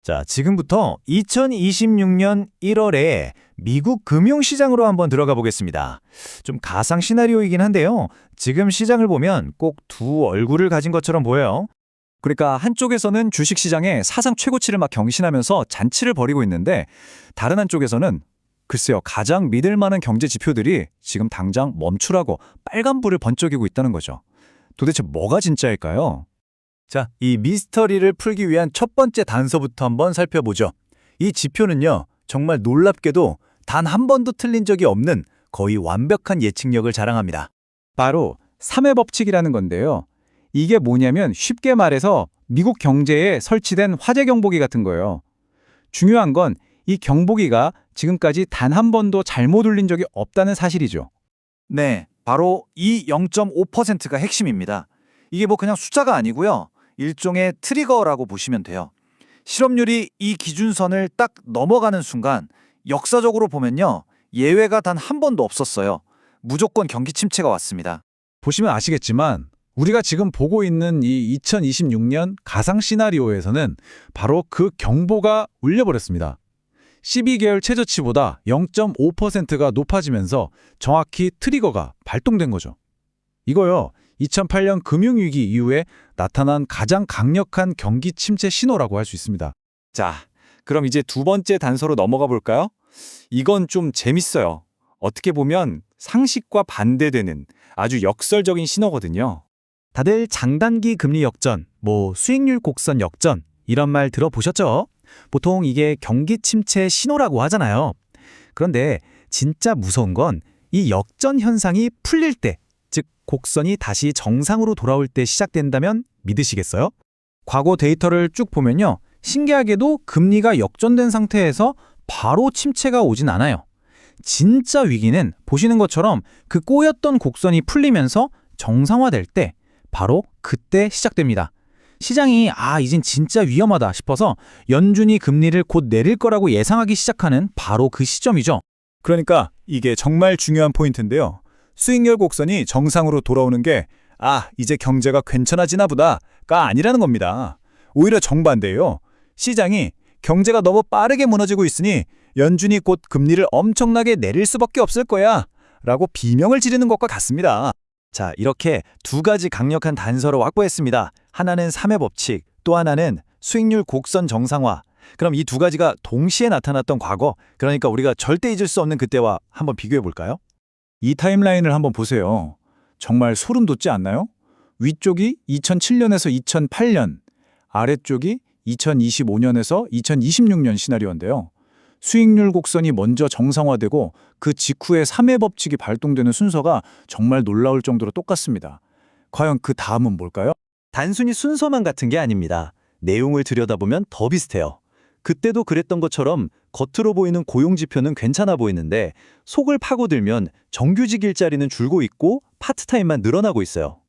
자, 지금부터 2026년 1월에 미국 금융시장으로 한번 들어가 보겠습니다. 좀 가상 시나리오이긴 한데요. 지금 시장을 보면 꼭 두 얼굴을 가진 것처럼 보여요. 그러니까 한쪽에서는 주식시장의 사상 최고치를 막 경신하면서 잔치를 벌이고 있는데 다른 한쪽에서는 글쎄요, 가장 믿을 만한 경제 지표들이 지금 당장 멈추라고 빨간불을 번쩍이고 있다는 거죠. 도대체 뭐가 진짜일까요? 자, 이 미스터리를 풀기 위한 첫 번째 단서부터 한번 살펴보죠. 이 지표는요, 정말 놀랍게도 단 한 번도 틀린 적이 없는 거의 완벽한 예측력을 자랑합니다. 바로 3회 법칙이라는 건데요. 이게 뭐냐면 쉽게 말해서 미국 경제에 설치된 화재 경보기 같은 거예요. 중요한 건 이 경보기가 지금까지 단 한 번도 잘못 울린 적이 없다는 사실이죠. 네, 바로 이 0.5%가 핵심입니다. 이게 뭐 그냥 숫자가 아니고요. 일종의 트리거라고 보시면 돼요. 실업률이 이 기준선을 딱 넘어가는 순간 역사적으로 보면요. 예외가 단 한 번도 없었어요. 무조건 경기 침체가 왔습니다. 보시면 아시겠지만 우리가 지금 보고 있는 이 2026년 가상 시나리오에서는 바로 그 경보가 울려버렸습니다. 12개월 최저치보다 0.5%가 높아지면서 정확히 트리거가 발동된 거죠. 이거요, 2008년 금융위기 이후에 나타난 가장 강력한 경기 침체 신호라고 할 수 있습니다. 자, 그럼 이제 두 번째 단서로 넘어가 볼까요? 이건 좀 재밌어요. 어떻게 보면 상식과 반대되는 아주 역설적인 신호거든요. 다들 장단기 금리 역전, 수익률 곡선 역전 이런 말 들어보셨죠? 보통 이게 경기 침체 신호라고 하잖아요. 그런데 진짜 무서운 건 이 역전 현상이 풀릴 때, 즉 곡선이 다시 정상으로 돌아올 때 시작된다면 믿으시겠어요? 과거 데이터를 쭉 보면요. 신기하게도 금리가 역전된 상태에서 바로 침체가 오진 않아요. 진짜 위기는 보시는 것처럼 그 꼬였던 곡선이 풀리면서 정상화될 때 바로 그때 시작됩니다. 시장이 이젠 진짜 위험하다 싶어서 연준이 금리를 곧 내릴 거라고 예상하기 시작하는 바로 그 시점이죠. 그러니까 이게 정말 중요한 포인트인데요. 수익률 곡선이 정상으로 돌아오는 게 이제 경제가 괜찮아지나 보다가 아니라는 겁니다. 오히려 정반대예요. 시장이 경제가 너무 빠르게 무너지고 있으니 연준이 곧 금리를 엄청나게 내릴 수밖에 없을 거야 라고 비명을 지르는 것과 같습니다. 자, 이렇게 두 가지 강력한 단서를 확보했습니다. 하나는 3회 법칙, 또 하나는 수익률 곡선 정상화. 그럼 이 두 가지가 동시에 나타났던 과거, 그러니까 우리가 절대 잊을 수 없는 그때와 한번 비교해 볼까요? 이 타임라인을 한번 보세요. 정말 소름 돋지 않나요? 위쪽이 2007년에서 2008년, 아래쪽이 2025년에서 2026년 시나리오인데요. 수익률 곡선이 먼저 정상화되고 그 직후에 3회 법칙이 발동되는 순서가 정말 놀라울 정도로 똑같습니다. 과연 그 다음은 뭘까요? 단순히 순서만 같은 게 아닙니다. 내용을 들여다보면 더 비슷해요. 그때도 그랬던 것처럼 겉으로 보이는 고용지표는 괜찮아 보이는데 속을 파고들면 정규직 일자리는 줄고 있고 파트타임만 늘어나고 있어요.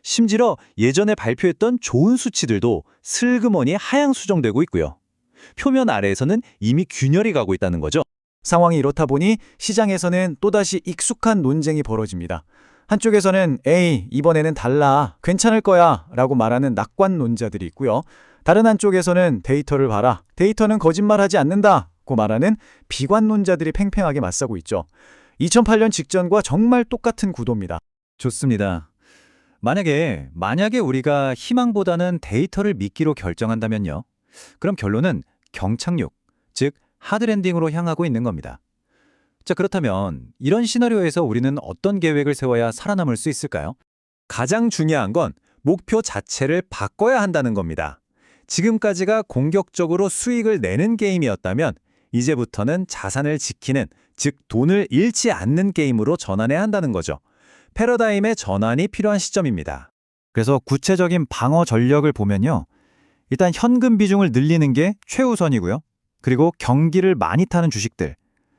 심지어 예전에 발표했던 좋은 수치들도 슬그머니 하향 수정되고 있고요. 표면 아래에서는 이미 균열이 가고 있다는 거죠. 상황이 이렇다 보니 시장에서는 또다시 익숙한 논쟁이 벌어집니다. 한쪽에서는 에이, 이번에는 달라, 괜찮을 거야 라고 말하는 낙관론자들이 있고요. 다른 한쪽에서는 데이터를 봐라, 데이터는 거짓말하지 않는다고 말하는 비관론자들이 팽팽하게 맞서고 있죠. 2008년 직전과 정말 똑같은 구도입니다. 좋습니다. 만약에 우리가 희망보다는 데이터를 믿기로 결정한다면요. 그럼 결론은 경착륙, 즉 하드랜딩으로 향하고 있는 겁니다. 자, 그렇다면 이런 시나리오에서 우리는 어떤 계획을 세워야 살아남을 수 있을까요? 가장 중요한 건 목표 자체를 바꿔야 한다는 겁니다. 지금까지가 공격적으로 수익을 내는 게임이었다면 이제부터는 자산을 지키는, 즉 돈을 잃지 않는 게임으로 전환해야 한다는 거죠. 패러다임의 전환이 필요한 시점입니다. 그래서 구체적인 방어 전력을 보면요. 일단 현금 비중을 늘리는 게 최우선이고요. 그리고 경기를 많이 타는 주식들,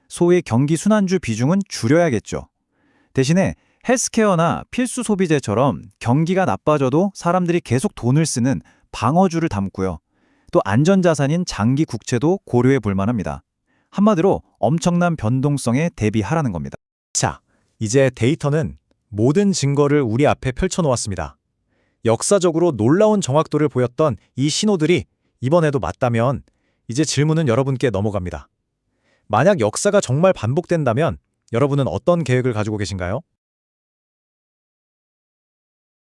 소위 경기 순환주 비중은 줄여야겠죠. 대신에 헬스케어나 필수 소비재처럼 경기가 나빠져도 사람들이 계속 돈을 쓰는 방어주를 담고요. 또 안전자산인 장기 국채도 고려해 볼 만합니다. 한마디로 엄청난 변동성에 대비하라는 겁니다. 자, 이제 데이터는 모든 증거를 우리 앞에 펼쳐놓았습니다. 역사적으로 놀라운 정확도를 보였던 이 신호들이 이번에도 맞다면 이제 질문은 여러분께 넘어갑니다. 만약 역사가 정말 반복된다면 여러분은 어떤 계획을 가지고 계신가요?